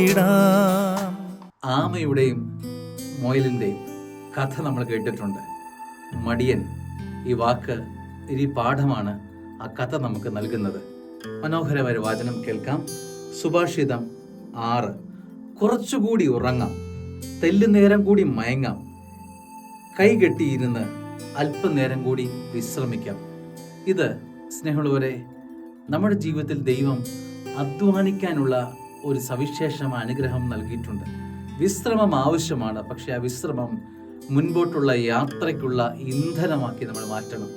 പാടിടാം. ആമയുടെയും മുയലിൻ്റെയും കഥ നമ്മൾ കേട്ടിട്ടുണ്ട്. മടിയൻ ഈ വാക്ക്, ഈ പാഠമാണ് ആ കഥ നമുക്ക് നൽകുന്നത്. മനോഹരമായ ഒരു വാചനം കേൾക്കാം. സുഭാഷിതം 6. കുറച്ചുകൂടി ഉറങ്ങാം, തെല്ലുനേരം കൂടി മയങ്ങാം, കൈകെട്ടിയിരുന്ന് അല്പനേരം കൂടി വിശ്രമിക്കാം. ഇത് സ്നേഹമുള്ളവരെ, നമ്മുടെ ജീവിതത്തിൽ ദൈവം അധ്വാനിക്കാനുള്ള ഒരു സവിശേഷമായ അനുഗ്രഹം നൽകിയിട്ടുണ്ട്. വിശ്രമം ആവശ്യമാണ്. പക്ഷെ ആ വിശ്രമം മുൻപോട്ടുള്ള യാത്രയ്ക്കുള്ള ഇന്ധനമാക്കി നമ്മൾ മാറ്റണം.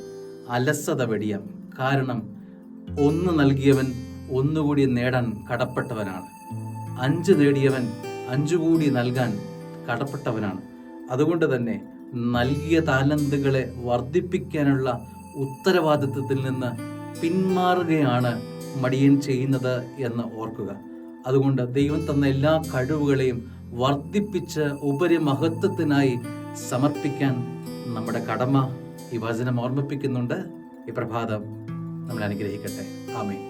അലസത വെടിയാം. കാരണം 1 നൽകിയവൻ 1 കൂടി നേടാൻ കടപ്പെട്ടവനാണ്. 5 നേടിയവൻ 5 കൂടി നൽകാൻ കടപ്പെട്ടവനാണ്. അതുകൊണ്ട് തന്നെ നൽകിയ താലന്തുകളെ വർദ്ധിപ്പിക്കാനുള്ള ഉത്തരവാദിത്വത്തിൽ നിന്ന് പിന്മാറുകയാണ് മടിയൻ ചെയ്യുന്നത് എന്ന് ഓർക്കുക. അതുകൊണ്ട് ദൈവം തന്ന എല്ലാ കഴിവുകളെയും വർദ്ധിപ്പിച്ച് ഉപരിമഹത്വത്തിനായി സമർപ്പിക്കാൻ നമ്മുടെ കടമ ഈ വചനം ഓർമ്മിപ്പിക്കുന്നുണ്ട്. ഈ പ്രഭാതം നമ്മളെ അനുഗ്രഹിക്കട്ടെ. ആമേൻ.